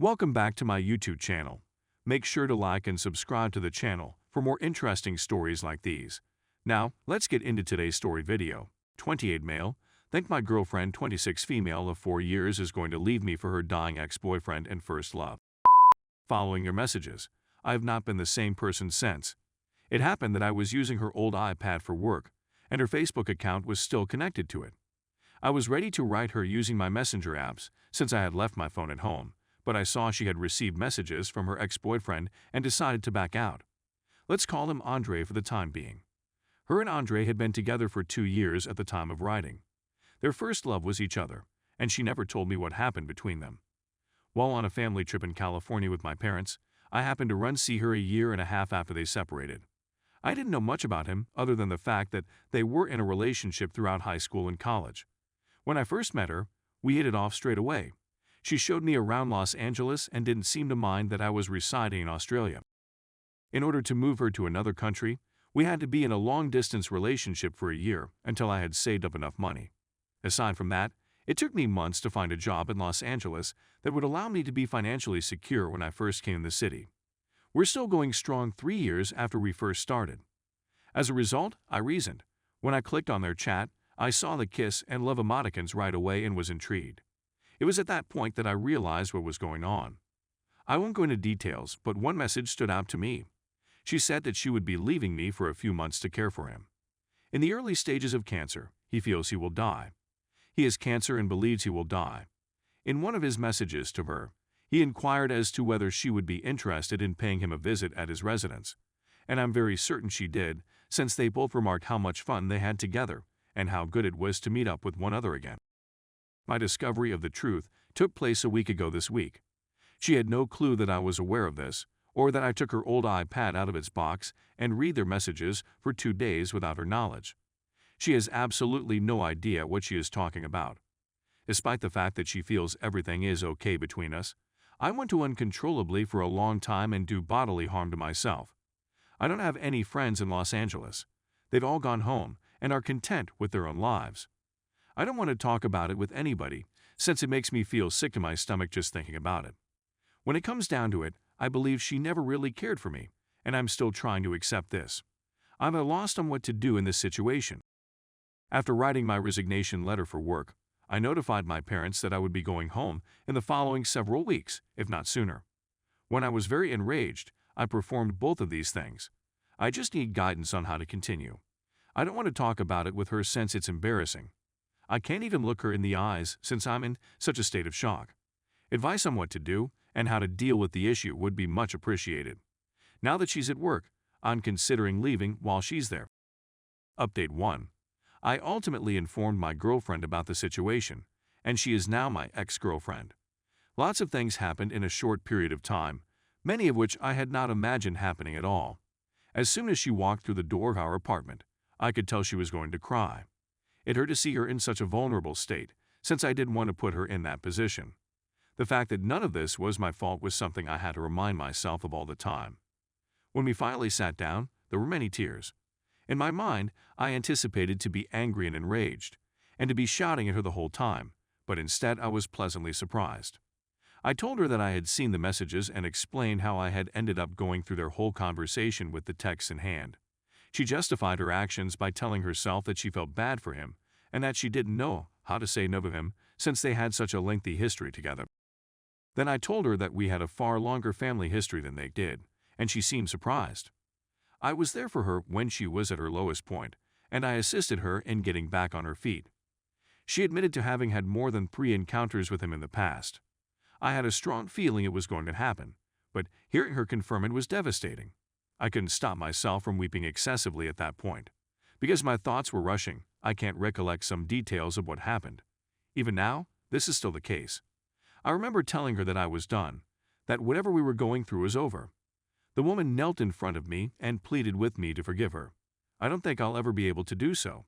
Welcome back to my YouTube channel. Make sure to like and subscribe to the channel for more interesting stories like these. Now, let's get into today's story video. 28 male, think my girlfriend 26 female of 4 years is going to leave me for her dying ex-boyfriend and first love. Following your messages, I have not been the same person since. It happened that I was using her old iPad for work, and her Facebook account was still connected to it. I was ready to write her using my messenger apps since I had left my phone at home, but I saw she had received messages from her ex-boyfriend and decided to back out. Let's call him Andre for the time being. Her and Andre had been together for 2 years at the time of writing. Their first love was each other, and she never told me what happened between them. While on a family trip in California with my parents, I happened to run see her a year and a half after they separated. I didn't know much about him other than the fact that they were in a relationship throughout high school and college. When I first met her, we hit it off straight away. She showed me around Los Angeles and didn't seem to mind that I was residing in Australia. In order to move her to another country, we had to be in a long-distance relationship for a year until I had saved up enough money. Aside from that, it took me months to find a job in Los Angeles that would allow me to be financially secure when I first came to the city. We're still going strong 3 years after we first started. As a result, I reasoned. When I clicked on their chat, I saw the kiss and love emoticons right away and was intrigued. It was at that point that I realized what was going on. I won't go into details, but one message stood out to me. She said that she would be leaving me for a few months to care for him. In the early stages of cancer, he feels he will die. He has cancer and believes he will die. In one of his messages to her, he inquired as to whether she would be interested in paying him a visit at his residence, and I'm very certain she did, since they both remarked how much fun they had together and how good it was to meet up with one another again. My discovery of the truth took place a week ago this week. She had no clue that I was aware of this, or that I took her old iPad out of its box and read their messages for 2 days without her knowledge. She has absolutely no idea what she is talking about. Despite the fact that she feels everything is okay between us, I went to uncontrollably for a long time and do bodily harm to myself. I don't have any friends in Los Angeles. They've all gone home and are content with their own lives. I don't want to talk about it with anybody, since it makes me feel sick to my stomach just thinking about it. When it comes down to it, I believe she never really cared for me, and I'm still trying to accept this. I'm at a loss on what to do in this situation. After writing my resignation letter for work, I notified my parents that I would be going home in the following several weeks, if not sooner. When I was very enraged, I performed both of these things. I just need guidance on how to continue. I don't want to talk about it with her since it's embarrassing. I can't even look her in the eyes since I'm in such a state of shock. Advice on what to do and how to deal with the issue would be much appreciated. Now that she's at work, I'm considering leaving while she's there. Update 1. I ultimately informed my girlfriend about the situation, and she is now my ex-girlfriend. Lots of things happened in a short period of time, many of which I had not imagined happening at all. As soon as she walked through the door of our apartment, I could tell she was going to cry. It hurt to see her in such a vulnerable state, since I didn't want to put her in that position. The fact that none of this was my fault was something I had to remind myself of all the time. When we finally sat down, there were many tears. In my mind, I anticipated to be angry and enraged, and to be shouting at her the whole time, but instead I was pleasantly surprised. I told her that I had seen the messages and explained how I had ended up going through their whole conversation with the text in hand. She justified her actions by telling herself that she felt bad for him and that she didn't know how to say no to him since they had such a lengthy history together. Then I told her that we had a far longer family history than they did, and she seemed surprised. I was there for her when she was at her lowest point, and I assisted her in getting back on her feet. She admitted to having had more than 3 encounters with him in the past. I had a strong feeling it was going to happen, but hearing her confirm it was devastating. I couldn't stop myself from weeping excessively at that point. Because my thoughts were rushing, I can't recollect some details of what happened. Even now, this is still the case. I remember telling her that I was done, that whatever we were going through was over. The woman knelt in front of me and pleaded with me to forgive her. I don't think I'll ever be able to do so.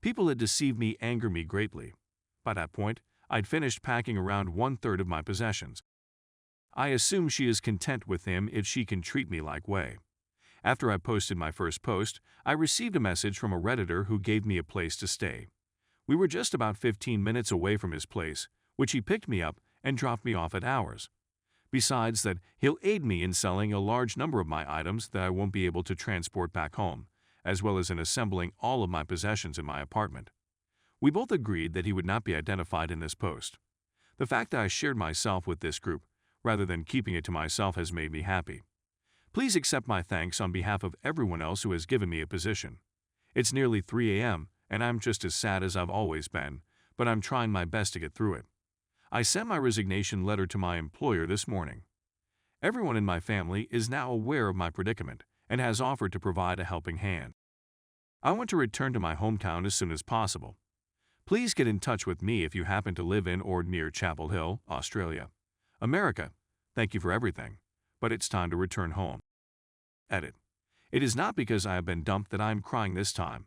People that deceive me anger me greatly. By that point, I'd finished packing around 1/3 of my possessions. I assume she is content with him if she can treat me like way. After I posted my first post, I received a message from a Redditor who gave me a place to stay. We were just about 15 minutes away from his place, which he picked me up and dropped me off at ours. Besides that, he'll aid me in selling a large number of my items that I won't be able to transport back home, as well as in assembling all of my possessions in my apartment. We both agreed that he would not be identified in this post. The fact that I shared myself with this group, rather than keeping it to myself, has made me happy. Please accept my thanks on behalf of everyone else who has given me a position. It's nearly 3 a.m., and I'm just as sad as I've always been, but I'm trying my best to get through it. I sent my resignation letter to my employer this morning. Everyone in my family is now aware of my predicament and has offered to provide a helping hand. I want to return to my hometown as soon as possible. Please get in touch with me if you happen to live in or near Chapel Hill, Australia. America, thank you for everything, but it's time to return home. Edit. It is not because I have been dumped that I am crying this time.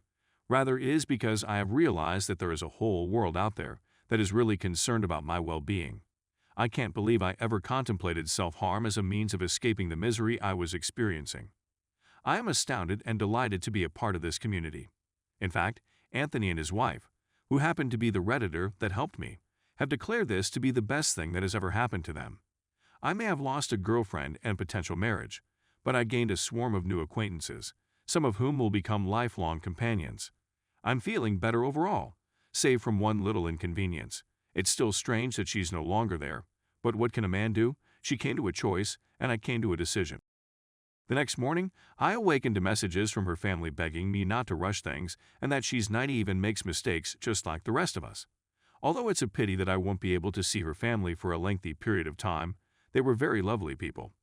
Rather, it is because I have realized that there is a whole world out there that is really concerned about my well-being. I can't believe I ever contemplated self-harm as a means of escaping the misery I was experiencing. I am astounded and delighted to be a part of this community. In fact, Anthony and his wife, who happened to be the Redditor that helped me, have declared this to be the best thing that has ever happened to them. I may have lost a girlfriend and potential marriage, but I gained a swarm of new acquaintances, some of whom will become lifelong companions. I'm feeling better overall, save from one little inconvenience. It's still strange that she's no longer there, but what can a man do? She came to a choice, and I came to a decision. The next morning, I awakened to messages from her family begging me not to rush things and that she's naive and makes mistakes just like the rest of us. Although it's a pity that I won't be able to see her family for a lengthy period of time, they were very lovely people.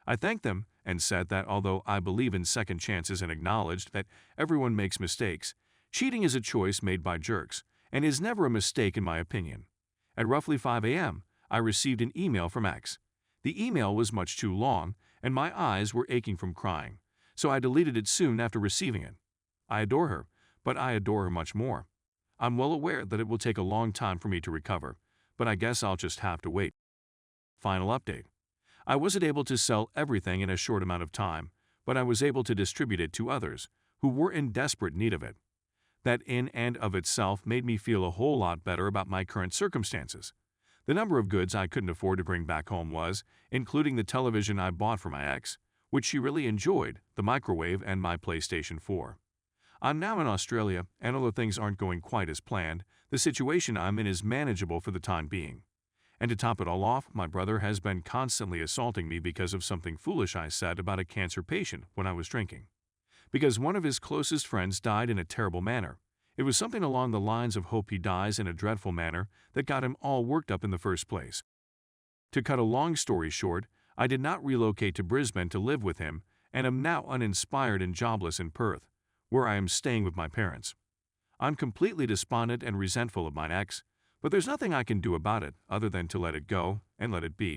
I thanked them and said that although I believe in second chances and acknowledged that everyone makes mistakes, cheating is a choice made by jerks and is never a mistake in my opinion. At roughly 5 a.m., I received an email from X. The email was much too long, and my eyes were aching from crying, so I deleted it soon after receiving it. I adore her, but I adore her much more. I'm well aware that it will take a long time for me to recover, but I guess I'll just have to wait. Final update. I wasn't able to sell everything in a short amount of time, but I was able to distribute it to others who were in desperate need of it. That in and of itself made me feel a whole lot better about my current circumstances. The number of goods I couldn't afford to bring back home was, including the television I bought for my ex, which she really enjoyed, the microwave, and my PlayStation 4. I'm now in Australia, and although things aren't going quite as planned, the situation I'm in is manageable for the time being. And to top it all off, my brother has been constantly assaulting me because of something foolish I said about a cancer patient when I was drinking. Because one of his closest friends died in a terrible manner. It was something along the lines of hope he dies in a dreadful manner that got him all worked up in the first place. To cut a long story short, I did not relocate to Brisbane to live with him and am now uninspired and jobless in Perth, where I am staying with my parents. I'm completely despondent and resentful of my ex, but there's nothing I can do about it other than to let it go and let it be.